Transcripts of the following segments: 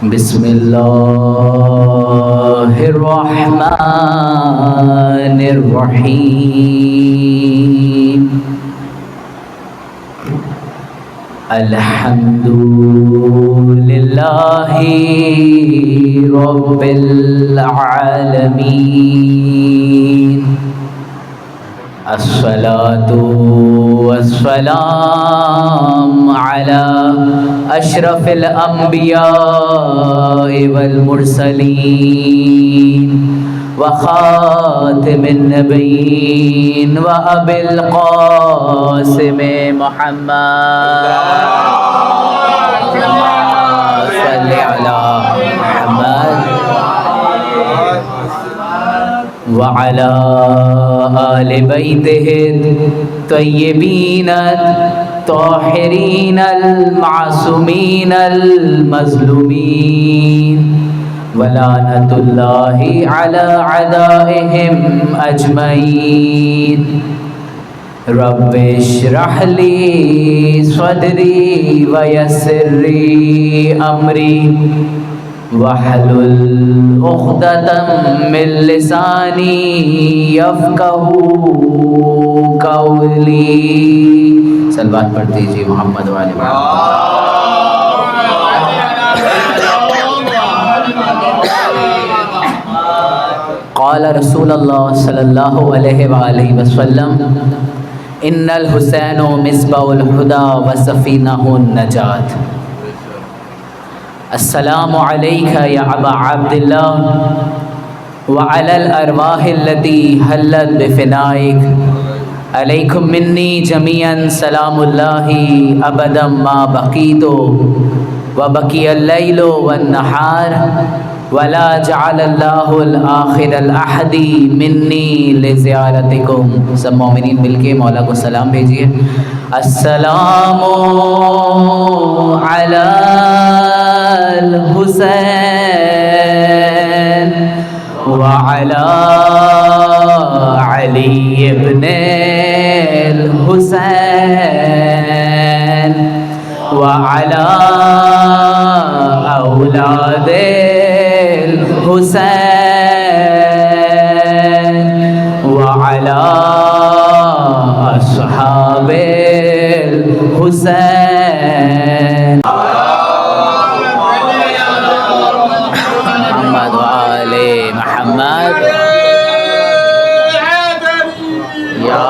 بسم اللہ الرحمن الرحیم الحمد للہ رب العالمین الصلاة والسلام على أشرف الأنبياء والمرسلين وخاتم النبيين وأبي القاسم محمد صل على محمد وعلى آل بيته الطيبين الطاهرين المعصومين المظلومين ولعنة الله على أعدائهم أجمعين رب اشرح لي صدري ويسر لي أمري واحلل عقدة من لساني يفقهوا قولي صلوات پڑھ دیجیے محمد والے قال رسول اللہ صلی اللہ علیہ وآلہ وسلم ان الحسین مصباح الہدی وسفینہ النجات السلام علیک یا ابا عبداللہ وعلی الارواح التي حلت بفنائک علیکم منی جمیعا سلام اللہ ابدا ما بقیت وبقی اللیل والنہار ولا جعل اللہ الآخر الاحد منی لزیارتکم. سب مومنین مل کے مولا کو سلام بھیجیے. السلام علی الحسین وعلی علی ابن الحسین وعلی اولاد الحسین وعلی اصحاب الحسین محمد وآل محمد یا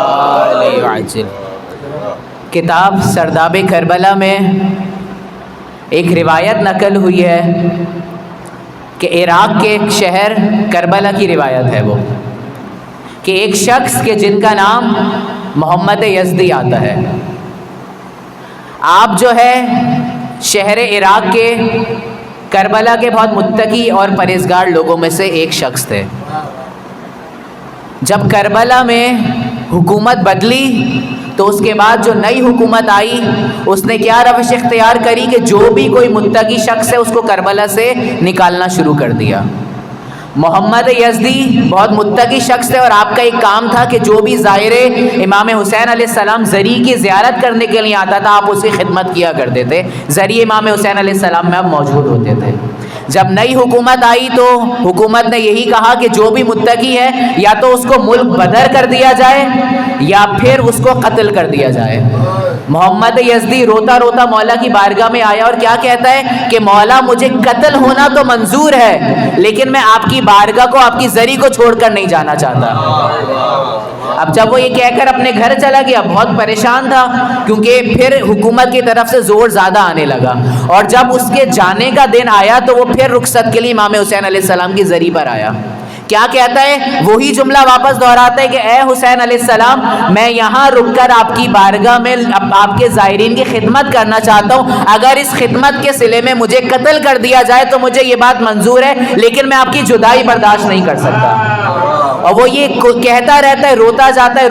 علی عجل. کتاب سرداب کربلا میں ایک روایت نقل ہوئی ہے کہ عراق کے ایک شہر کربلا کی روایت ہے وہ کہ ایک شخص کے جن کا نام محمد یزدی آتا ہے. آپ جو ہے شہر عراق کے کربلا کے بہت متقی اور پرہیزگار لوگوں میں سے ایک شخص تھے. جب کربلا میں حکومت بدلی تو اس کے بعد جو نئی حکومت آئی اس نے کیا روش اختیار کری کہ جو بھی کوئی متقی شخص ہے اس کو کربلا سے نکالنا شروع کر دیا. محمد یزدی بہت متقی شخص تھے اور آپ کا ایک کام تھا کہ جو بھی زائر امام حسین علیہ السلام زری کی زیارت کرنے کے لیے آتا تھا آپ اس کی خدمت کیا کرتے تھے. زری امام حسین علیہ السلام میں آپ موجود ہوتے تھے. جب نئی حکومت آئی تو حکومت نے یہی کہا کہ جو بھی متقی ہے یا تو اس کو ملک بدر کر دیا جائے یا پھر اس کو قتل کر دیا جائے. محمد یزدی روتا روتا مولا کی بارگاہ میں آیا اور کیا کہتا ہے کہ مولا مجھے قتل ہونا تو منظور ہے لیکن میں آپ کی بارگاہ کو آپ کی زری کو چھوڑ کر نہیں جانا چاہتا. اب جب وہ یہ کہہ کر اپنے گھر چلا گیا بہت پریشان تھا کیونکہ پھر حکومت کی طرف سے زور زیادہ آنے لگا اور جب اس کے جانے کا دن آیا تو وہ پھر رخصت کے لیے امام حسین علیہ السلام کی زری پر آیا. کیا کہتا ہے وہی جملہ واپس دہراتا ہے کہ اے حسین علیہ السلام میں یہاں رک کر آپ کی بارگاہ میں آپ کے زائرین کی خدمت کرنا چاہتا ہوں. اگر اس خدمت کے صلے میں مجھے قتل کر دیا جائے تو مجھے یہ بات منظور ہے لیکن میں آپ کی جدائی برداشت نہیں کر سکتا. اور وہ یہ کہتا رہتا ہے روتا جاتا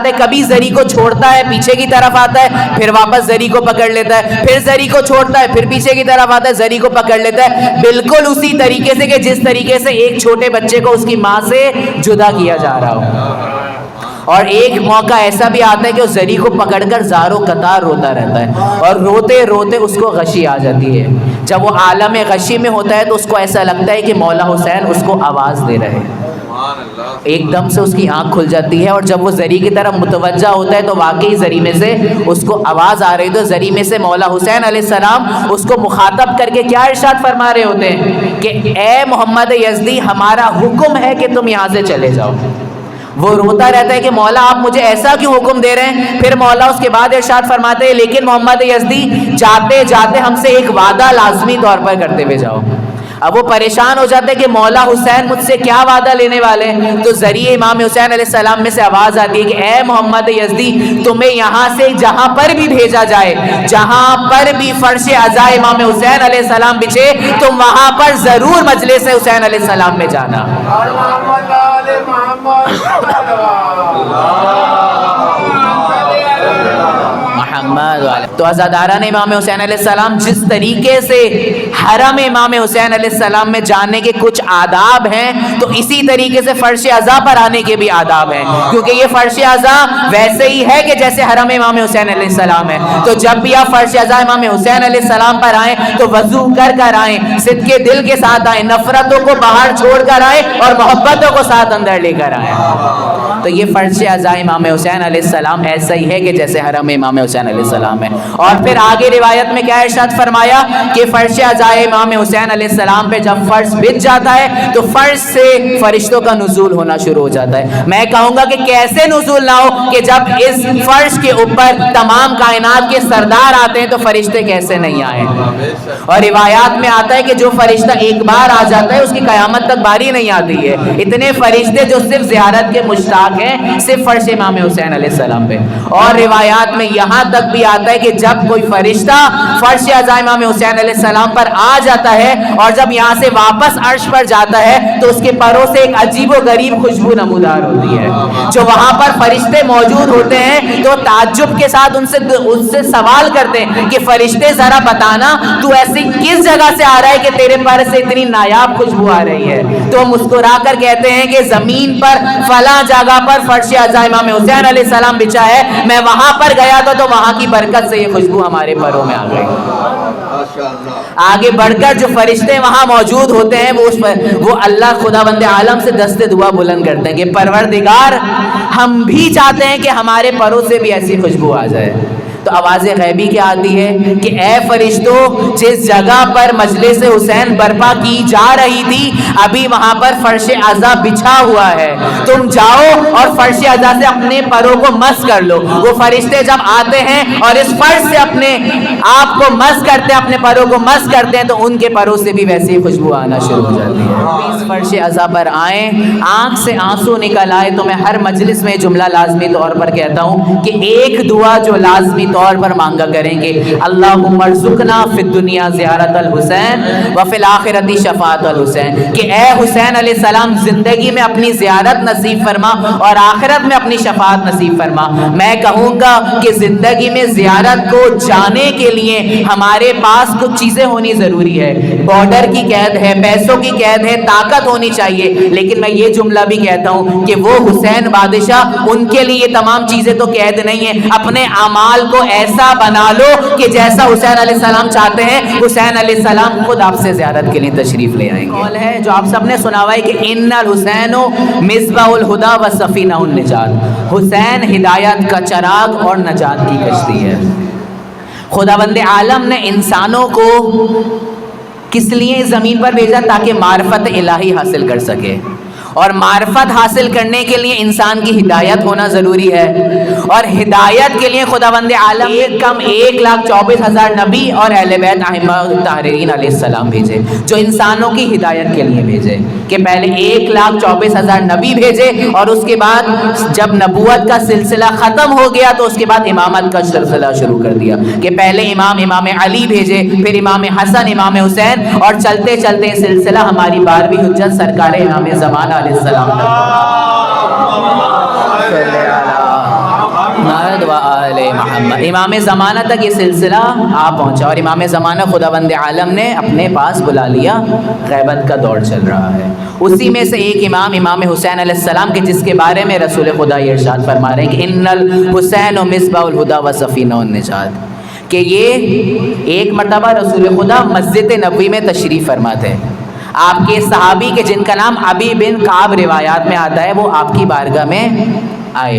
ہے کبھی زری کو چھوڑتا ہے پیچھے کی طرف آتا ہے پھر واپس زری کو پکڑ لیتا ہے پھر زری کو چھوڑتا ہے پھر پیچھے کی طرف آتا ہے زری کو پکڑ لیتا ہے بالکل اسی طریقے سے کہ جس طریقے سے ایک چھوٹے بچے کو اس کی ماں سے جدا کیا جا رہا ہو. اور ایک موقع ایسا بھی آتا ہے کہ اس زری کو پکڑ کر زاروں قطار روتا رہتا ہے اور روتے روتے اس کو غشی آ جاتی ہے. جب وہ عالم غشی میں ہوتا ہے تو اس کو ایسا لگتا ہے کہ مولا حسین اس کو آواز دے رہے ہیں، ایک دم سے اس کی آنکھ کھل جاتی ہے، اور جب وہ زری کی طرف متوجہ ہوتا ہے تو واقعی زری میں سے اس کو آواز آ رہی، تو زری میں سے مولا حسین علیہ السلام اس کو مخاطب کر کے کیا ارشاد فرما رہے ہوتے ہیں کہ اے محمد یزدی، ہمارا حکم ہے کہ تم یہاں سے چلے جاؤ۔ وہ روتا رہتا ہے کہ مولا آپ مجھے ایسا کیوں حکم دے رہے ہیں؟ پھر مولا اس کے بعد ارشاد فرماتے ہیں لیکن محمد یزدی جاتے جاتے ہم سے ایک وعدہ لازمی طور پر کرتے ہوئے جاؤ۔ اب وہ پریشان ہو جاتے کہ مولا حسین مجھ سے کیا وعدہ لینے والے ہیں، تو ذریعے امام حسین علیہ السلام میں سے آواز آتی ہے کہ اے محمد یزدی، تمہیں یہاں سے جہاں پر بھی بھیجا جائے، جہاں پر بھی فرش عزا امام حسین علیہ السلام بچھے، تم وہاں پر ضرور مجلس حسین علیہ السلام میں جانا۔ تو عزاداران امام حسین علیہ السلام جس طریقے سے حرم امام حسین علیہ السلام میں جانے کے کچھ آداب ہیں، تو اسی طریقے سے فرش عزا پر آنے کے بھی آداب ہیں، کیونکہ یہ فرش عزا ویسے ہی ہے کہ جیسے حرم امام حسین علیہ السلام ہے۔ تو جب بھی آپ فرش عزا امام حسین علیہ السلام پر آئیں تو وضو کر کر آئیں، صدقے دل کے ساتھ آئیں، نفرتوں کو باہر چھوڑ کر آئیں اور محبتوں کو ساتھ اندر لے کر آئیں۔ تو یہ فرش عزا امام حسین علیہ السلام ایسا ہی ہے کہ جیسے حرم امام حسین علیہ السلام ہے۔ اور پھر آگے روایت میں کیا ارشاد فرمایا کہ فرش عزا امام حسین علیہ السلام پہ جب فرش بچھ جاتا ہے تو فرش سے فرشتوں کا نزول ہونا شروع ہو جاتا ہے۔ میں کہوں گا کہ کیسے نزول نہ ہو کہ جب اس فرش کے اوپر تمام کائنات کے سردار آتے ہیں تو فرشتے کیسے نہیں آئے۔ اور روایات میں آتا ہے کہ جو فرشتہ ایک بار آ جاتا ہے اس کی قیامت تک باری نہیں آتی ہے۔ اتنے فرشتے جو صرف زیارت کے مشتاق ہیں صرف فرش امام حسین علیہ السلام پہ۔ اور روایات میں یہاں تک بھی آتا ہے کہ جب کوئی فرشتہ فرش عزا امام حسین علیہ السلام پر آ جاتا ہے اور جب یہاں سے واپس عرش پر جاتا ہے تو اس کے پروں سے ایک عجیب و غریب خوشبو نمودار ہوتی ہے۔ جو وہاں پر فرشتے موجود ہوتے ہیں تو تعجب کے ساتھ ان سے سوال کرتے ہیں کہ فرشتے ذرا بتانا تو ایسی کس جگہ سے آ رہا ہے کہ تیرے پر سے اتنی نایاب خوشبو آ رہی ہے؟ تو مسکرا کر کہتے ہیں کہ زمین پر فلاں جگہ پر فرش عزا امام حسین علیہ السلام بچھا ہے، میں وہاں پر گیا تھا تو وہاں کی برکت سے یہ خوشبو ہمارے پروں میں آ گئی۔ آگے بڑھ کر جو فرشتے وہاں موجود ہوتے ہیں وہ اللہ خداوند عالم سے دست دعا بلند کرتے ہیں کہ پروردگار ہم بھی چاہتے ہیں کہ ہمارے پروں سے بھی ایسی خوشبو آ جائے۔ تو آواز غیبی کیا آتی ہے کہ اے فرشتوں، جس جگہ پر مجلس حسین برپا کی جا رہی تھی ابھی وہاں پر فرش عزا بچھا ہوا ہے، تم جاؤ اور فرش عزا سے اپنے پروں کو مس کر لو۔ وہ فرشتے جب آتے ہیں اور اس فرش سے اپنے آپ کو مس کرتے ہیں، اپنے پروں کو مس کرتے ہیں، تو ان کے پروں سے بھی ویسی خوشبو آنا شروع ہو جاتی ہے۔ اس فرش عزا پر آئیں، آنکھ سے آنسو نکل آئے، تو میں ہر مجلس میں جملہ لازمی طور پر کہتا ہوں کہ ایک دعا جو لازمی طور پر مانگا کریں گے، اللہم ارزقنا فی الدنیا زیارت الحسین وفی الآخرت شفاعت الحسین، کہ اے حسین علیہ السلام زندگی میں اپنی زیارت نصیب فرما اور آخرت میں اپنی شفاعت نصیب فرما۔ میں کہوں گا کہ زندگی میں زیارت کو جانے کے لیے ہمارے پاس کچھ چیزیں ہونی ضروری ہے، بارڈر کی قید ہے، پیسوں کی قید ہے، طاقت ہونی چاہیے، لیکن میں یہ جملہ بھی کہتا ہوں کہ وہ حسین بادشاہ، ان کے لیے یہ تمام چیزیں تو قید نہیں ہیں، اپنے اعمال کو ایسا بنا لو کہ جیسا حسین علیہ السلام چاہتے ہیں حسین علیہ السلام خود آپ سے زیارت کے لیے تشریف لے آئیں گے۔ قول ہے جو آپ سب نے سنا ہوا ہے کہ ان الحسین مصباح الہدی و سفینہ النجات، حسین ہدایت کا چراغ اور نجات کی کشتی ہے۔ خداوند عالم نے انسانوں کو کس لیے زمین پر بھیجا؟ تاکہ معرفت الہی حاصل کر سکے، اور معرفت حاصل کرنے کے لیے انسان کی ہدایت ہونا ضروری ہے، اور ہدایت کے لیے خداوند عالم نے کم 1,24,000 نبی اور اہل بیت ائمہ طاہرین علیہ السلام بھیجے، جو انسانوں کی ہدایت کے لیے بھیجے، کہ پہلے 1,24,000 نبی بھیجے، اور اس کے بعد جب نبوت کا سلسلہ ختم ہو گیا تو اس کے بعد امامت کا سلسلہ شروع کر دیا، کہ پہلے امام علی بھیجے، پھر امام حسن، امام حسین، اور چلتے چلتے سلسلہ ہماری 12ویں حجت سرکار امام زمانہ علیہ السلام محمد امام زمانہ تک یہ سلسلہ آ پہنچا، اور امام زمانہ خداوند عالم نے اپنے پاس بلا لیا، غیبت کا دور چل رہا ہے۔ اسی میں سے ایک امام حسین علیہ السلام کے جس کے بارے میں رسول خدا یہ ارشاد فرما رہے ہیں کہ ان الحسین مصباح الہدی و سفینہ النجات، کہ یہ ایک مرتبہ رسول خدا مسجد نبوی میں تشریف فرماتے ہیں. آپ کے صحابی کے جن کا نام ابی بن کعب روایات میں آتا ہے، وہ آپ کی بارگاہ میں آئے.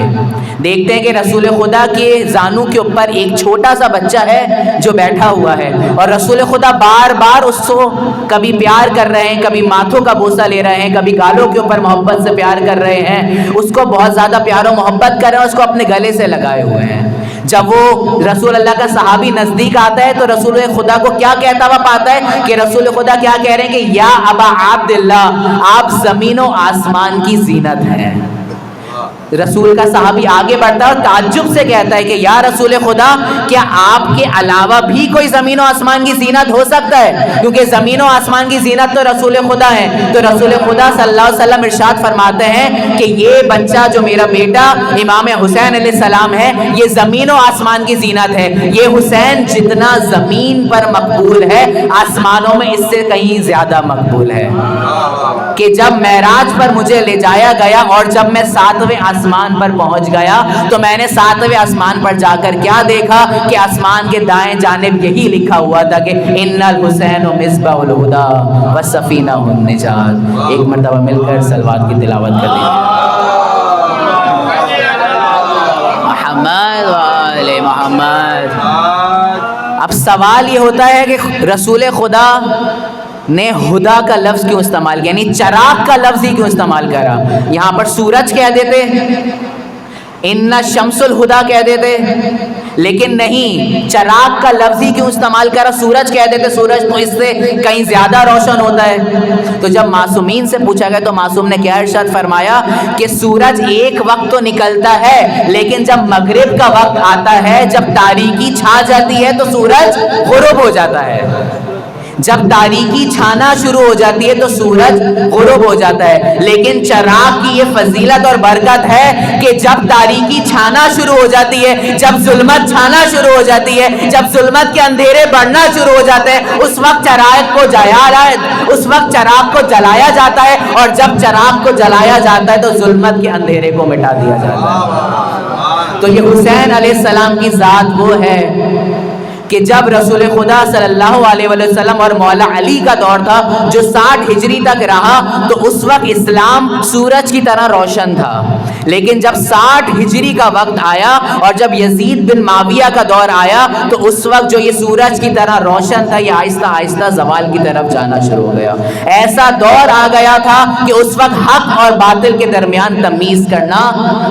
دیکھتے ہیں کہ رسول خدا کے زانو کے اوپر ایک چھوٹا سا بچہ ہے جو بیٹھا ہوا ہے، اور رسول خدا بار بار اس کو کبھی پیار کر رہے ہیں، کبھی ماتھوں کا بوسہ لے رہے ہیں، کبھی گالوں کے اوپر محبت سے پیار کر رہے ہیں، اس کو بہت زیادہ پیار و محبت کر رہے ہیں، اس کو اپنے گلے سے لگائے ہوئے ہیں. جب وہ رسول اللہ کا صحابی نزدیک آتا ہے تو رسول خدا کو کیا کہتا ہوا پاتا ہے کہ رسول خدا کیا کہہ رہے ہیں کہ یا ابا عبداللہ، آپ زمین و آسمان کی زینت ہیں. رسول کا صحابی آگے بڑھتا ہے اور تعجب سے کہتا ہے کہ یا رسول خدا، کیا آپ کے علاوہ بھی کوئی زمین و آسمان کی زینت ہو سکتا ہے؟ کیونکہ زمین و آسمان کی زینت تو رسول خدا ہے. تو رسول خدا صلی اللہ علیہ وسلم ارشاد فرماتے ہیں کہ یہ بچہ جو میرا بیٹا امام حسین علیہ السلام ہے، یہ زمین و آسمان کی زینت ہے. یہ حسین جتنا زمین پر مقبول ہے، آسمانوں میں اس سے کہیں زیادہ مقبول ہے. کہ جب معراج پر مجھے لے جایا گیا اور جب میں 7ویں آسمان پر پہنچ گیا تو میں نے 7ویں آسمان پر جا کر کیا دیکھا کہ آسمان کے دائیں جانب یہی لکھا ہوا تھا کہ ان الحسین مصباح الہدی و سفینہ النجات. ایک مرتبہ مل کر صلوات کی تلاوت کر لیجیے. محمد و آل محمد. اب سوال یہ ہوتا ہے کہ رسول خدا نے ہدا کا لفظ کیوں استعمال کیا، یعنی چراغ کا لفظ ہی کیوں استعمال کرا؟ یہاں پر سورج کہہ دیتے، ان شمس الہدا کہہ دیتے، لیکن نہیں، چراغ کا لفظ ہی کیوں استعمال کرا؟ سورج کہہ دیتے، سورج تو اس سے کہیں زیادہ روشن ہوتا ہے. تو جب معصومین سے پوچھا گیا تو معصوم نے کیا ارشاد فرمایا کہ سورج ایک وقت تو نکلتا ہے، لیکن جب مغرب کا وقت آتا ہے، جب تاریکی چھا جاتی ہے تو سورج غروب ہو جاتا ہے. جب تاریکی چھانا شروع ہو جاتی ہے تو سورج غروب ہو جاتا ہے. لیکن چراغ کی یہ فضیلت اور برکت ہے کہ جب تاریکی چھانا شروع ہو جاتی ہے، جب ظلمت چھانا شروع ہو جاتی ہے، جب ظلمت کے اندھیرے بڑھنا شروع ہو جاتے ہیں، اس وقت چراغ کو جلایا جاتا ہے، اور جب چراغ کو جلایا جاتا ہے تو ظلمت کے اندھیرے کو مٹا دیا جاتا ہے. تو یہ حسین علیہ السلام کی ذات وہ ہے کہ جب رسول خدا صلی اللہ علیہ وسلم اور مولا علی کا دور تھا جو 60 ہجری تک رہا، تو اس وقت اسلام سورج کی طرح روشن تھا. لیکن جب 60 ہجری کا وقت آیا اور جب یزید بن معاویہ کا دور آیا تو اس وقت جو یہ سورج کی طرح روشن تھا، یہ آہستہ آہستہ زوال کی طرف جانا شروع ہو گیا. ایسا دور آ گیا تھا کہ اس وقت حق اور باطل کے درمیان تمیز کرنا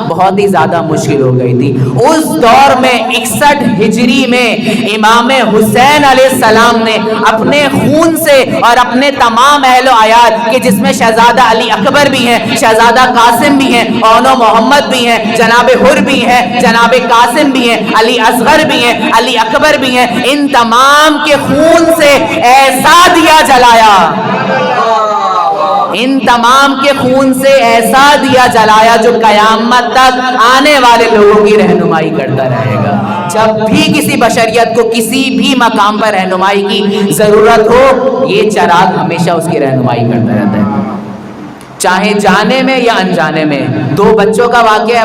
بہت ہی زیادہ مشکل ہو گئی تھی. اس دور میں 61 ہجری میں امام حسین علیہ السلام نے اپنے خون سے اور اپنے تمام اہل و عیال کے، جس میں شہزادہ علی اکبر بھی ہیں، شہزادہ قاسم بھی ہیں، اونو محمد بھی ہیں، جناب حر بھی ہیں، جناب قاسم بھی ہیں، علی اصغر بھی ہیں، علی اکبر بھی ہیں، ان تمام کے خون سے ایسا دیا جلایا، ان تمام کے خون سے ایسا دیا جلایا جو قیامت تک آنے والے لوگوں کی رہنمائی کرتا رہے گا. جب بھی کسی بشریت کو کسی بھی مقام پر رہنمائی کی ضرورت ہو، یہ چراغ ہمیشہ اس کی رہنمائی کرتا رہتا ہے، چاہے جانے میں یا انجانے میں. 2 بچوں کا واقعہ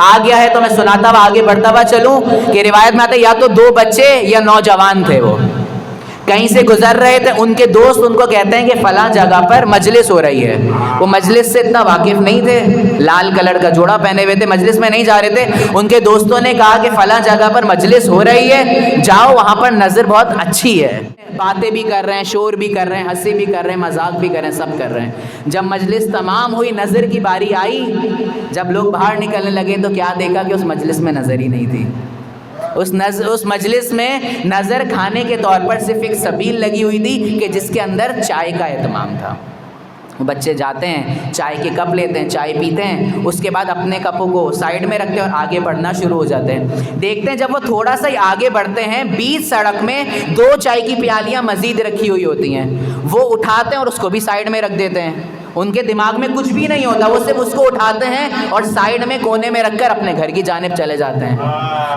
آ گیا ہے تو میں سناتا ہوا آگے بڑھتا ہوا چلوں کہ روایت میں آتا ہے یا تو 2 بچے یا نوجوان تھے، وہ کہیں سے گزر رہے تھے، ان کے دوست ان کو کہتے ہیں کہ فلاں جگہ پر مجلس ہو رہی ہے. وہ مجلس سے اتنا واقف نہیں تھے، لال کلر کا جوڑا پہنے ہوئے تھے، مجلس میں نہیں جا رہے تھے. ان کے دوستوں نے کہا کہ فلاں جگہ پر مجلس ہو رہی ہے، جاؤ، وہاں پر نظر بہت اچھی ہے. باتیں بھی کر رہے ہیں، شور بھی کر رہے ہیں، ہنسی بھی کر رہے ہیں، مذاق بھی کر رہے ہیں، سب کر رہے ہیں. جب مجلس تمام ہوئی، نظر کی باری آئی، جب لوگ باہر نکلنے لگے تو کیا دیکھا کہ اس مجلس میں نظر ہی نہیں تھی. اس مجلس میں نظر کھانے کے طور پر صرف ایک سبیل لگی ہوئی تھی کہ جس کے اندر چائے کا اہتمام تھا. بچے جاتے ہیں، چائے کے کپ لیتے ہیں، چائے پیتے ہیں، اس کے بعد اپنے کپوں کو سائڈ میں رکھتے ہیں اور آگے بڑھنا شروع ہو جاتے ہیں. دیکھتے ہیں جب وہ تھوڑا سا ہی آگے بڑھتے ہیں، بیچ سڑک میں 2 چائے کی پیالیاں مزید رکھی ہوئی ہوتی ہیں. وہ اٹھاتے ہیں اور اس کو بھی سائڈ میں رکھ دیتے ہیں. ان کے دماغ میں کچھ بھی نہیں ہوتا، وہ صرف اس کو اٹھاتے ہیں اور سائیڈ میں کونے میں رکھ کر اپنے گھر کی جانب چلے جاتے ہیں۔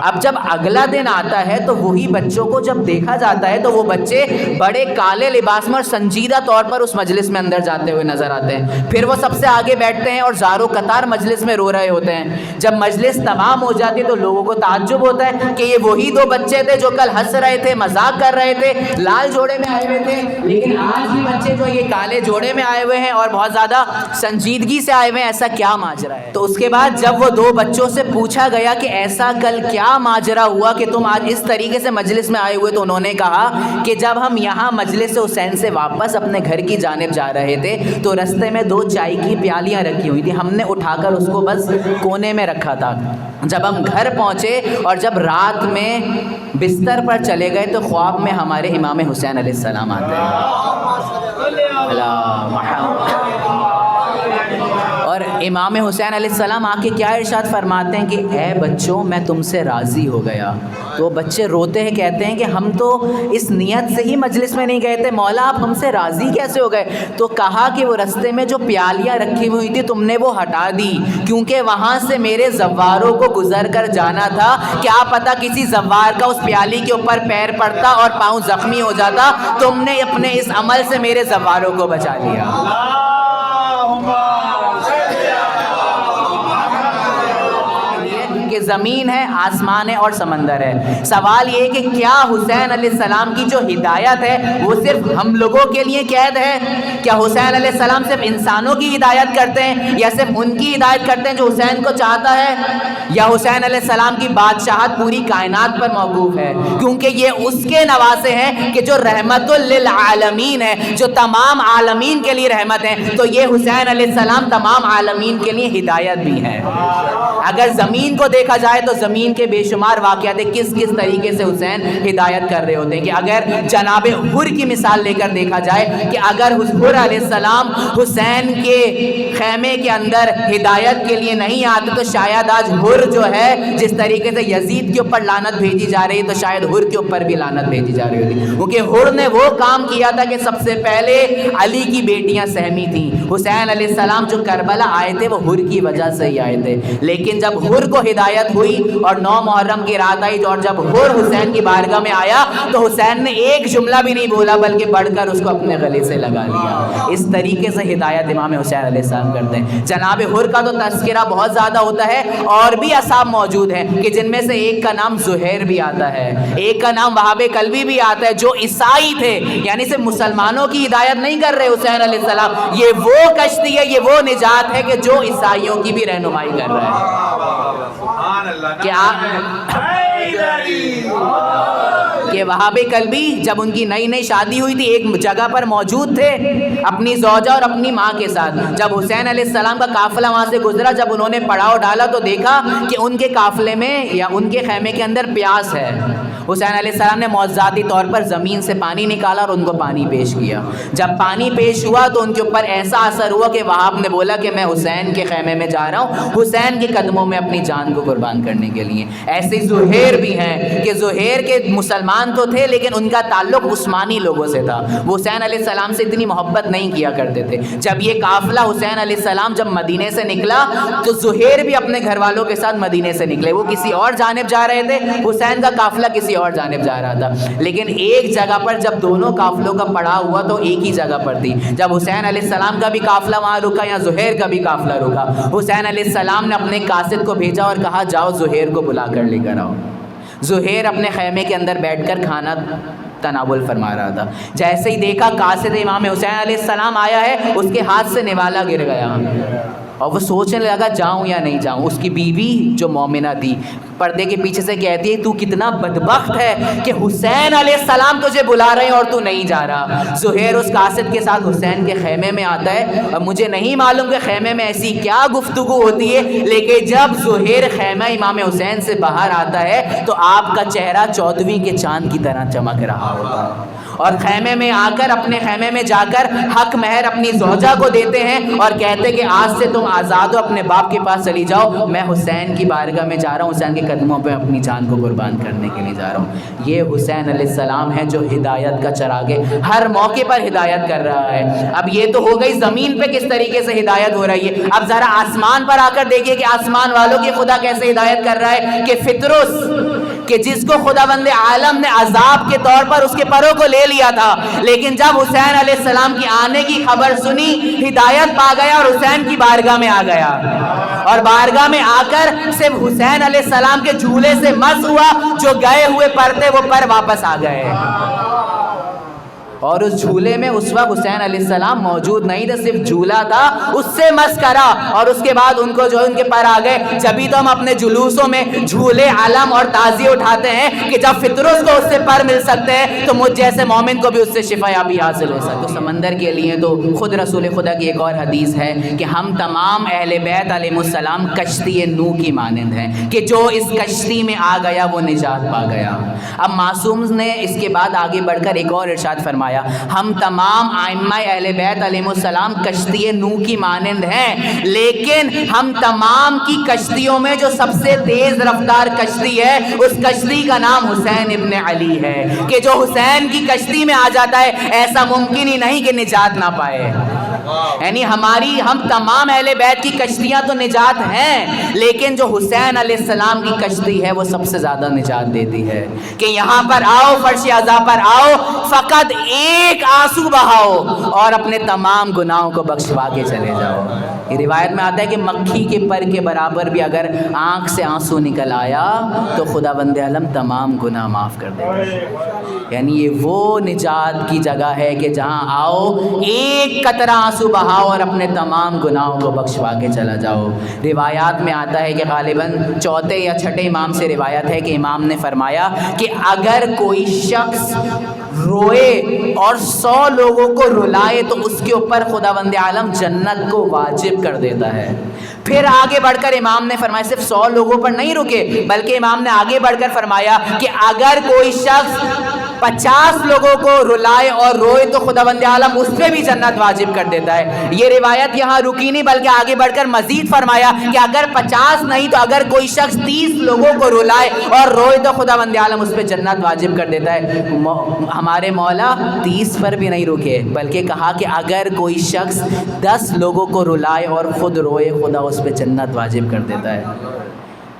اب جب اگلا دن آتا ہے تو وہی بچوں کو جب دیکھا جاتا ہے تو وہ بچے بڑے کالے لباس میں اور سنجیدہ طور پر اس مجلس میں اندر جاتے ہوئے نظر آتے ہیں۔ پھر وہ سب سے آگے بیٹھتے ہیں اور زارو قطار مجلس میں رو رہے ہوتے ہیں۔ جب مجلس تمام ہو جاتی ہے تو لوگوں کو تعجب ہوتا ہے کہ یہ وہی دو بچے تھے جو کل ہنس رہے تھے، مذاق کر رہے تھے، لال جوڑے میں آئے ہوئے تھے، لیکن آج بھی بچے جو یہ کالے جوڑے میں آئے ہوئے ہیں اور بہت زیادہ سنجیدگی سے آئے ہوئے ہیں، ایسا کیا ماجرا ہے؟ تو اس کے بعد جب وہ دو بچوں سے پوچھا گیا کہ ایسا کل کیا ماجرا ہوا کہ تم آج اس طریقے سے مجلس میں آئے ہوئے، تو انہوں نے کہا کہ جب ہم یہاں مجلس حسین سے واپس اپنے گھر کی جانب جا رہے تھے تو رستے میں 2 چائے کی پیالیاں رکھی ہوئی تھی، ہم نے اٹھا کر اس کو بس کونے میں رکھا تھا۔ جب ہم گھر پہنچے اور جب رات میں بستر پر چلے گئے تو خواب میں ہمارے امام حسین علیہ السلام آتے ہیں، اور امام حسین علیہ السلام آ کے کیا ارشاد فرماتے ہیں کہ اے بچوں میں تم سے راضی ہو گیا۔ تو بچے روتے ہیں، کہتے ہیں کہ ہم تو اس نیت سے ہی مجلس میں نہیں گئے تھے، مولا آپ ہم سے راضی کیسے ہو گئے؟ تو کہا کہ وہ رستے میں جو پیالیاں رکھی ہوئی تھی تم نے وہ ہٹا دی، کیونکہ وہاں سے میرے زواروں کو گزر کر جانا تھا، کیا پتہ کسی زوار کا اس پیالی کے اوپر پیر پڑتا اور پاؤں زخمی ہو جاتا، تم نے اپنے اس عمل سے میرے زواروں کو بچا لیا۔ کہ زمین ہے، آسمان ہے اور سمندر ہے۔ سوال یہ کہ کیا حسین علیہ السلام کی جو ہدایت ہے وہ صرف ہم لوگوں کے لیے قید ہے؟ کیا حسین علیہ السلام صرف انسانوں کی ہدایت کرتے ہیں یا صرف ان کی ہدایت کرتے ہیں جو حسین کو چاہتا ہے، یا حسین علیہ السلام کی بادشاہت پوری کائنات پر موقوف ہے؟ کیونکہ یہ اس کے نواسے ہیں کہ جو رحمت للعالمین ہے، جو تمام عالمین کے لیے رحمت ہے، تو یہ حسین علیہ السلام تمام عالمین کے لیے ہدایت بھی ہے۔ اگر زمین کو دیکھا جائے تو زمین کے بے شمار واقعات کس طریقے سے حسین ہدایت کر رہے ہوتے ہیں، کہ اگر جناب حر کی مثال لے کر دیکھا جائے کہ اگر حر علیہ السلام حسین کے خیمے کے اندر ہدایت کے لیے نہیں آتے تو شاید آج حر جو ہے جس طریقے سے یزید کے اوپر لعنت بھیجی جا رہی تو شاید حر کے اوپر بھی لعنت بھیجی جا رہی ہوتی، کیونکہ حر نے وہ کام کیا تھا کہ سب سے پہلے علی کی بیٹیاں سہمی تھیں۔ حسین علیہ السلام جو کربلا آئے تھے وہ حر کی وجہ سے ہی آئے تھے، لیکن جب حر کو ہدایت ہوئی اور 9 محرم کی رات آئی اور جب حر حسین کی بارگاہ میں آیا تو حسین نے ایک جملہ بھی نہیں بولا بلکہ بڑھ کر اس کو اپنے گلے سے لگا لیا۔ اس طریقے سے ہدایت امام حسین علیہ السلام کرتے ہیں۔ جناب حر کا تو تذکرہ بہت زیادہ ہوتا ہے، اور بھی اصحاب موجود ہیں کہ جن میں سے ایک کا نام زہیر بھی آتا ہے، ایک کا نام وہاب کلبی بھی آتا ہے، جو عیسائی تھے، یعنی صرف مسلمانوں کی ہدایت نہیں کر رہے حسین علیہ السلام، یہ وہ کشتی ہے، یہ وہ نجات ہے کہ جو عیسائیوں کی بھی رہنمائی کر رہا ہے۔ کہ وہاب کلبی جب ان کی نئی نئی شادی ہوئی تھی ایک جگہ پر موجود تھے اپنی زوجہ اور اپنی ماں کے ساتھ، جب حسین علیہ السلام کا قافلہ وہاں سے گزرا، جب انہوں نے پڑاؤ ڈالا تو دیکھا کہ ان کے قافلے میں یا ان کے خیمے کے اندر پیاس ہے۔ حسین علیہ السلام نے معجزاتی طور پر زمین سے پانی نکالا اور ان کو پانی پیش کیا۔ جب پانی پیش ہوا تو ان کے اوپر ایسا اثر ہوا کہ وہاب نے بولا کہ میں حسین کے خیمے میں جا رہا ہوں حسین کے قدموں میں اپنی جان کو قربان کرنے کے لیے۔ ایسے زہیر بھی ہیں کہ زہیر کے مسلمان تو تھے لیکن ان کا تعلق عثمانی لوگوں سے تھا، وہ حسین علیہ السلام سے اتنی محبت نہیں کیا کرتے تھے۔ جب یہ قافلہ حسین علیہ السلام جب مدینے سے نکلا تو زہیر بھی اپنے گھر والوں کے ساتھ مدینے سے نکلے، وہ کسی اور جانب جا رہے تھے، حسین کا قافلہ کسی اور جانب جا رہا تھا، لیکن ایک جگہ پر جب دونوں قافلوں کا پڑاؤ ہوا تو ایک ہی جگہ پر تھی۔ جب حسین علیہ السلام کا بھی قافلہ وہاں رکا یا زہیر کا بھی قافلہ رکا، حسین علیہ السلام نے اپنے قاصد کو بھیجا اور کہا جاؤ زہیر کو بلا کر لے کر آؤ۔ زہیر اپنے خیمے کے اندر بیٹھ کر کھانا تناول فرما رہا تھا، جیسے ہی دیکھا قاصد امام حسین علیہ السلام آیا ہے اس کے ہاتھ سے نوالا گر گیا اور وہ سوچنے لگا جاؤں یا نہیں جاؤں۔ اس کی بیوی جو مومنہ تھی پردے کے پیچھے سے کہتی ہے تو کتنا بدبخت ہے کہ حسین علیہ السلام تجھے بلا رہے ہیں اور تو نہیں جا رہا۔ زہیر اس قاصد کے ساتھ حسین کے خیمے میں آتا ہے اور مجھے نہیں معلوم کہ خیمے میں ایسی کیا گفتگو ہوتی ہے، لیکن جب زہیر خیمہ امام حسین سے باہر آتا ہے تو آپ کا چہرہ 14ویں کے چاند کی طرح چمک رہا ہوتا ہے، اور خیمے میں آ کر اپنے خیمے میں جا کر حق مہر اپنی زوجہ کو دیتے ہیں اور کہتے کہ آج سے تم آزاد ہو، اپنے باپ کے پاس چلی جاؤ، میں حسین کی بارگاہ میں جا رہا ہوں، حسین کے قدموں پہ اپنی جان کو قربان کرنے کے لیے جا رہا ہوں۔ یہ حسین علیہ السلام ہے جو ہدایت کا چراغ ہر موقع پر ہدایت کر رہا ہے۔ اب یہ تو ہو گئی زمین پہ کس طریقے سے ہدایت ہو رہی ہے، اب ذرا آسمان پر آ کر دیکھیے کہ آسمان والوں کی خدا کیسے ہدایت کر رہا ہے کہ فطرس کہ جس کو خداوند عالم نے عذاب کے طور پر اس کے پروں کو لے لیا تھا، لیکن جب حسین علیہ السلام کی آنے کی خبر سنی ہدایت پا گیا اور حسین کی بارگاہ میں آ گیا، اور بارگاہ میں آ کر صرف حسین علیہ السلام کے جھولے سے مس ہوا، جو گئے ہوئے پر تھے وہ پر واپس آ گئے، اور اس جھولے میں اس وقت حسین علیہ السلام موجود نہیں تھے، صرف جھولا تھا، اس سے مس کرا اور اس کے بعد ان کو جو ان کے پر آ گئے۔ جبھی تو ہم اپنے جلوسوں میں جھولے علم اور تعزیے اٹھاتے ہیں کہ جب فطرس کو اس سے پر مل سکتے ہیں تو مجھ جیسے مومن کو بھی اس سے شفا یابی حاصل ہو سکتی ہے۔ تو سمندر کے لیے تو خود رسول خدا کی ایک اور حدیث ہے کہ ہم تمام اہل بیت علیہ السلام کشتی نوح کی مانند ہیں کہ جو اس کشتی میں آ گیا وہ نجات پا گیا۔ اب معصوم نے اس کے بعد آگے بڑھ کر ایک اور ارشاد فرمایا، ہم تمام ائمہ اہل بیت علیہ السلام کشتی نوح کی مانند ہیں، لیکن ہم تمام کی کشتیوں میں جو سب سے تیز رفتار کشتی ہے اس کشتی کا نام حسین ابن علی ہے کہ جو حسین کی کشتی میں آ جاتا ہے ایسا ممکن ہی نہیں کہ نجات نہ پائے۔ یعنی ہم تمام اہل بیت کی کشتیاں تو نجات ہیں، لیکن جو حسین علیہ السلام کی کشتی ہے وہ سب سے زیادہ نجات دیتی ہے کہ یہاں پر آؤ، فرش عزا پر آؤ، فقط ایک آنسو بہاؤ اور اپنے تمام گناہوں کو بخشوا کے چلے جاؤ۔ یہ روایت میں آتا ہے کہ مکھی کے پر کے برابر بھی اگر آنکھ سے آنسو نکل آیا تو خداوند عالم تمام گناہ معاف کر دے گا۔ یعنی یہ وہ نجات کی جگہ ہے کہ جہاں آؤ، ایک قطرہ آنسو بہاؤ اور اپنے تمام گناہوں کو بخشوا کے چلا جاؤ۔ روایات میں آتا ہے کہ غالباً چوتھے یا چھٹے امام سے روایت ہے کہ امام نے فرمایا کہ اگر کوئی شخص روئے اور 100 لوگوں کو رلائے تو اس کے اوپر خداوند عالم جنت کو واجب کر دیتا ہے۔ پھر آگے بڑھ کر امام نے فرمایا صرف 100 لوگوں پر نہیں رکے، بلکہ امام نے آگے بڑھ کر فرمایا کہ اگر کوئی شخص 50 لوگوں کو رلائے اور روئے تو خداوند عالم اس پہ بھی جنت واجب کر دیتا ہے۔ یہ روایت یہاں رکی نہیں بلکہ آگے بڑھ کر مزید فرمایا کہ اگر 50 نہیں تو اگر کوئی شخص 30 لوگوں کو رلائے اور روئے تو خداوند عالم اس پہ جنت واجب کر دیتا ہے۔ ہمارے مولا 30 پر بھی نہیں رکے بلکہ کہا کہ اگر کوئی شخص 10 لوگوں کو رلائے اور خود روئے خدا اس پہ جنت واجب کر دیتا ہے۔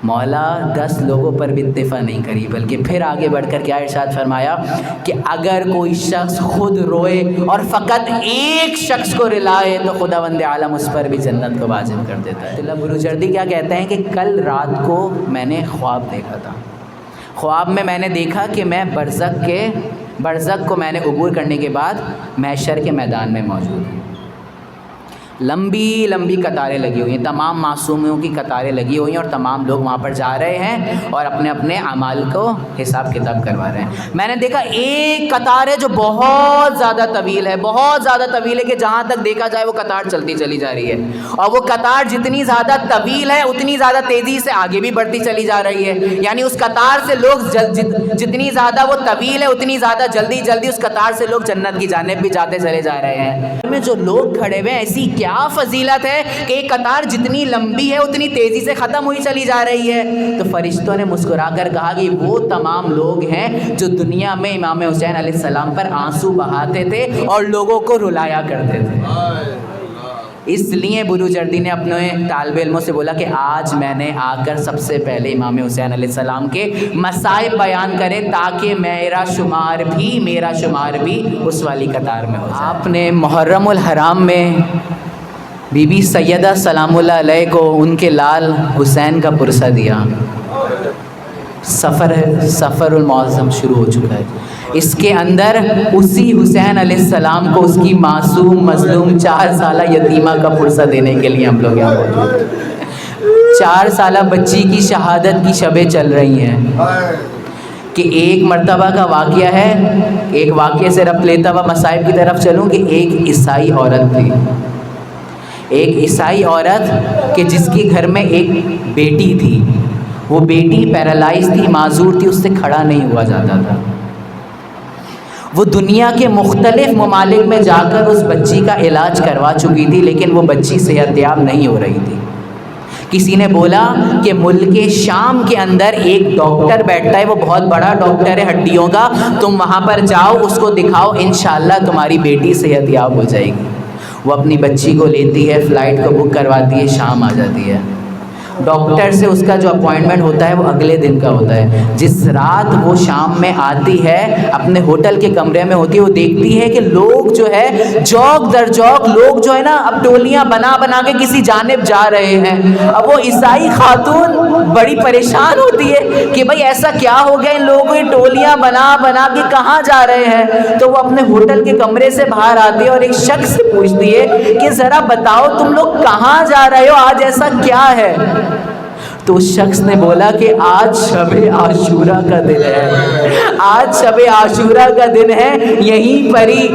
مولا 10 لوگوں پر بھی اتفاق نہیں کری بلکہ پھر آگے بڑھ کر کیا ارشاد فرمایا کہ اگر کوئی شخص خود روئے اور فقط ایک شخص کو رلائے تو خداوند عالم اس پر بھی جنت کو واجب کر دیتا ہے۔ بروجردی کیا کہتے ہیں کہ کل رات کو میں نے خواب دیکھا تھا، خواب میں نے دیکھا کہ میں برزخ کو میں نے عبور کرنے کے بعد محشر کے میدان میں موجود ہوں۔ لمبی لمبی قطاریں لگی ہوئی ہیں، تمام معصوموں کی قطاریں لگی ہوئی ہیں اور تمام لوگ وہاں پر جا رہے ہیں اور اپنے اپنے اعمال کو حساب کتاب کروا رہے ہیں۔ میں نے دیکھا ایک قطار ہے جو بہت زیادہ طویل ہے، بہت زیادہ طویل ہے کہ جہاں تک دیکھا جائے وہ قطار چلتی چلی جا رہی ہے، اور وہ قطار جتنی زیادہ طویل ہے اتنی زیادہ تیزی سے آگے بھی بڑھتی چلی جا رہی ہے۔ یعنی اس قطار سے لوگ جتنی زیادہ وہ طویل ہے اتنی زیادہ جلدی جلدی اس قطار سے لوگ جنت کی جانب بھی جاتے چلے جا رہے ہیں۔ میں جو لوگ کھڑے ہوئے ہیں ایسی کیا فضیلت ہے کہ ایک قطار جتنی لمبی ہے اتنی تیزی سے ختم ہوئی چلی جا رہی ہے۔ تو فرشتوں نے مسکرا کر کہا کہ وہ تمام لوگ ہیں جو دنیا میں امام حسین علیہ السلام پر آنسو بہاتے تھے اور لوگوں کو رلایا کرتے تھے۔ اس لیے بروجردی نے اپنے طالب علموں سے بولا کہ آج میں نے آ کر سب سے پہلے امام حسین علیہ السلام کے مصائب بیان کرے تاکہ میرا شمار بھی اس والی قطار میں ہو جائے۔ آپ نے محرم الحرام میں بی بی سیدہ سلام اللہ علیہ کو ان کے لال حسین کا پرسہ دیا۔ سفر المعظم شروع ہو چکا ہے، اس کے اندر اسی حسین علیہ السلام کو اس کی معصوم مظلوم 4 سالہ یتیمہ کا پرسہ دینے کے لیے ہم لوگ یہاں موجود ہیں۔ 4 سالہ بچی کی شہادت کی شبیں چل رہی ہیں کہ ایک مرتبہ کا واقعہ ہے، ایک واقعے سے ربط لیتا ہوا مصائب کی طرف چلوں کہ ایک عیسائی عورت تھی، ایک عیسائی عورت کہ جس کے گھر میں ایک بیٹی تھی، وہ بیٹی پیرالائز تھی، معذور تھی، اس سے کھڑا نہیں ہوا جاتا تھا۔ وہ دنیا کے مختلف ممالک میں جا کر اس بچی کا علاج کروا چکی تھی لیکن وہ بچی صحت یاب نہیں ہو رہی تھی کسی نے بولا کہ ملک شام کے اندر ایک ڈاکٹر بیٹھتا ہے، وہ بہت بڑا ڈاکٹر ہے ہڈیوں کا، تم وہاں پر جاؤ، اس کو دکھاؤ، انشاءاللہ تمہاری بیٹی صحت یاب ہو جائے گی۔ وہ اپنی بچی کو لیتی ہے، فلائٹ کو بک کرواتی ہے، شام آ جاتی ہے۔ ڈاکٹر سے اس کا جو اپوائنٹمنٹ ہوتا ہے وہ اگلے دن کا ہوتا ہے۔ جس رات وہ شام میں آتی ہے، اپنے ہوٹل کے کمرے میں ہوتی ہے، وہ دیکھتی ہے کہ لوگ جو ہے جوک در جوک، لوگ جو ہے نا اب ٹولیاں بنا بنا کے کسی جانب جا رہے ہیں۔ اب وہ عیسائی خاتون بڑی پریشان ہوتی ہے کہ بھائی ایسا کیا ہو گیا، ان لوگوں کو ٹولیاں بنا بنا کے کہاں جا رہے ہیں؟ تو وہ اپنے ہوٹل کے کمرے سے باہر آتی ہے اور ایک شخص سے پوچھتی ہے کہ ذرا بتاؤ تم لوگ کہاں جا رہے ہو، آج ایسا کیا ہے؟ تو اس شخص نے بولا کہ آج شب عاشورہ کا دن ہے، آج شب عاشورہ کا دن ہے، یہیں پر ہی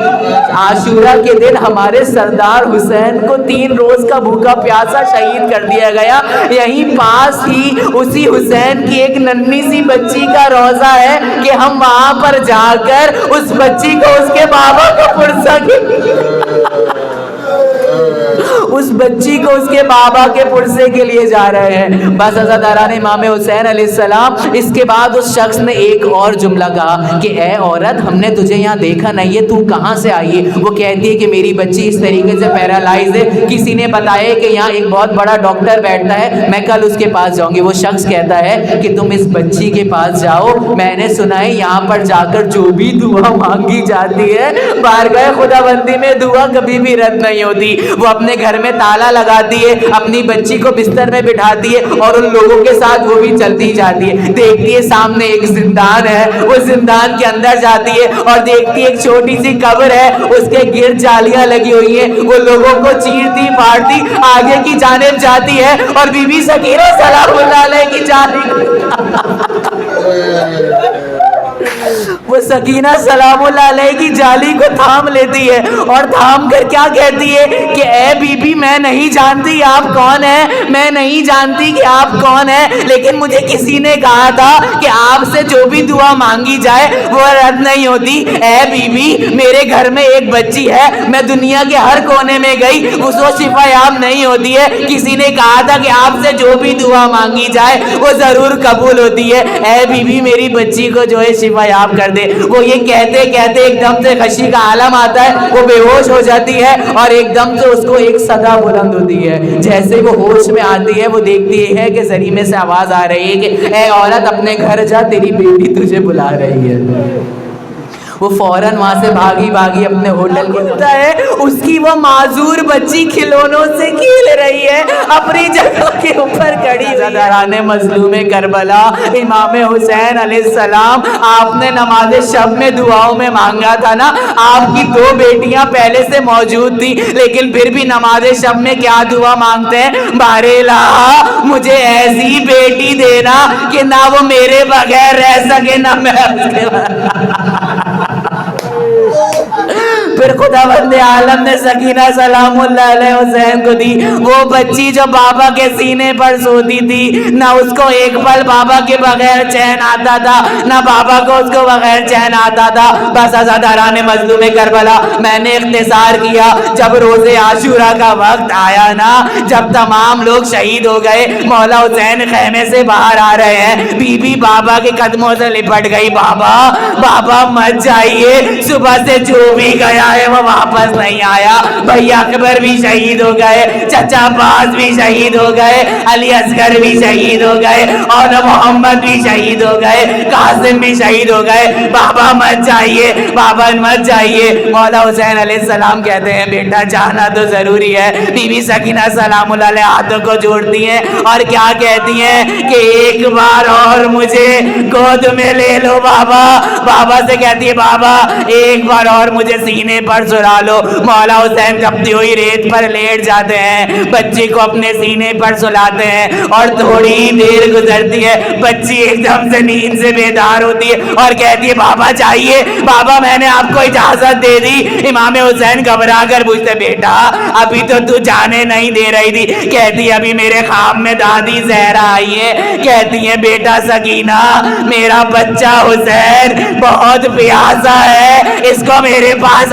عاشورہ کے دن ہمارے سردار حسین کو 3 روز کا بھوکا پیاسا شہید کر دیا گیا، یہیں پاس ہی اسی حسین کی ایک ننھی سی بچی کا روضہ ہے کہ ہم وہاں پر جا کر اس بچی کو اس کے بابا کو پرسہ اس بچی کو اس کے بابا کے پرسے کے لیے جا رہے ہیں۔ بس عزاداران امام حسین علیہ السلام، اس کے بعد اس شخص نے ایک اور جملہ کہا کہ اے عورت، ہم نے تجھے یہاں دیکھا نہیں ہے، تو کہاں سے آئی ہے؟ وہ کہتی ہے کہ میری بچی اس طریقے سے پیرالائز ہے، کسی نے بتایا کہ یہاں ایک بہت بڑا ڈاکٹر بیٹھتا ہے، میں کل اس کے پاس جاؤں گی۔ وہ شخص کہتا ہے کہ تم اس بچی کے پاس جاؤ، میں نے سنا ہے یہاں پر جا کر جو بھی دعا مانگی جاتی ہے بارگاہ خدا بندی میں دعا کبھی بھی رد نہیں ہوتی۔ وہ اپنے گھر میں تالا لگاتی ہے، اپنی بچی کو بستر میں بٹھاتی ہے اور ان لوگوں کے ساتھ وہ بھی چلتی جاتی ہے۔ دیکھتی ہے سامنے ایک زندان ہے، وہ زندان کے اندر جاتی ہے اور دیکھتی ہے ایک چھوٹی سی قبر ہے، اس کے گرد جالیاں لگی ہوئی ہیں، وہ لوگوں کو چیرتی پھاڑتی آگے کی جانب جاتی ہے اور بی بی سکینہ سلام اللہ علیہ کی وہ سکینہ سلام اللہ علیہ کی جالی کو تھام لیتی ہے اور تھام کر کیا کہتی ہے کہ اے بی بی، میں نہیں جانتی آپ کون ہیں، میں نہیں جانتی کہ آپ کون ہیں، لیکن مجھے کسی نے کہا تھا کہ آپ سے جو بھی دعا مانگی جائے وہ رد نہیں ہوتی۔ اے بی بی، میرے گھر میں ایک بچی ہے، میں دنیا کے ہر کونے میں گئی، اس کو شفا یاب نہیں ہوتی ہے، کسی نے کہا تھا کہ آپ سے جو بھی دعا مانگی جائے وہ ضرور قبول ہوتی ہے، اے بی بی میری بچی کو جو ہے شفا یاب کر دے۔ وہ یہ کہتے کہتے ایک دم سے خشی کا عالم آتا ہے، وہ بے ہوش ہو جاتی ہے اور ایک دم سے اس کو ایک صدا بلند ہوتی ہے۔ جیسے وہ ہوش میں آتی ہے، وہ دیکھتی ہے کہ زریمے سے آواز آ رہی ہے کہ اے عورت، اپنے گھر جا، تیری بیٹی تجھے بلا رہی ہے۔ وہ فوراً وہاں سے بھاگی بھاگی اپنے ہوٹل کو جاتا ہے، اس کی وہ معذور بچی کھلونوں سے کھیل رہی ہے، اپنی جگہ کے اوپر کھڑی ہوئی ہے۔ عزاداران مظلوم کربلا، امام حسین علیہ السلام، آپ نے نماز شب میں دعاؤں میں مانگا تھا نا، آپ کی 2 بیٹیاں پہلے سے موجود تھی، لیکن پھر بھی نماز شب میں کیا دعا مانگتے ہیں؟ بارے الہ، مجھے ایسی بیٹی دینا کہ نہ وہ میرے بغیر رہ سکے نہ میں اس کے پھر خدا بند عالم نے سکینہ سلام اللہ علیہ حسین کو دی، وہ بچی جو بابا کے سینے پر سوتی تھی، نہ اس کو ایک پل بابا کے بغیر چین آتا تھا، نہ بابا کو اس کو بغیر چین آتا تھا۔ بس عزاداران مظلوم کربلا، میں نے اختصار کیا، جب روز عاشورہ کا وقت آیا نا، جب تمام لوگ شہید ہو گئے، مولا حسین خیمے سے باہر آ رہے ہیں، بی بی بابا کے قدموں سے لپٹ گئی، بابا بابا مت جائیے، صبح سے جو بھی گیا ہے وہ واپس نہیں آیا، بھیا اکبر بھی شہید ہو گئے، چچا عباس بھی شہید ہو گئے، علی اصغر بھی شہید ہو گئے، اور محمد بھی شہید ہو گئے، قاسم بھی شہید ہو گئے، بابا مت جائیے، بابا مت جائیے۔ مولا حسین علیہ السلام کہتے ہیں بیٹا جانا تو ضروری ہے۔ بی بی سکینہ سلام اللہ علیہ ہاتھوں کو جوڑتی ہیں اور کیا کہتی ہیں کہ ایک بار اور مجھے گود میں لے لو بابا۔ بابا سے کہتی ہے بابا ایک بار اور مجھے سینے پر سلا لو۔ مولا حسین جپتی ہوئی ریت پر لیٹ جاتے ہیں، بچی کو اپنے سینے پر سلاتے ہیں اور تھوڑی دیر گزرتی ہے، بچی ایک دم سے نیند سے بیدار ہوتی ہے اور کہتی ہے بابا چاہیے، بابا میں نے آپ کو اجازت دے دی۔ امام حسین گھبرا کر پوچھتے بیٹا ابھی تو جانے نہیں دے رہی تھی؟ کہتی ابھی میرے خواب میں دادی زہرا آئی ہے، کہتی ہے بیٹا سکینہ میرا بچہ حسین بہت پیاسا ہے، اس کو میرے پاس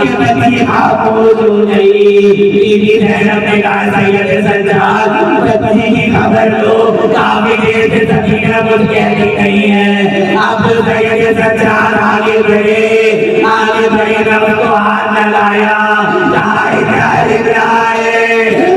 کہ بچی خاموش ہو گئی. بی بی زینب نے کہا سید سجاد بچی کی خبر لو, کافی دیر سے سکینہ کچھ کہتی نہیں ہے. اب سید سجاد آگے بڑھے نہ اس کو ہاتھ نہ لایا. جائے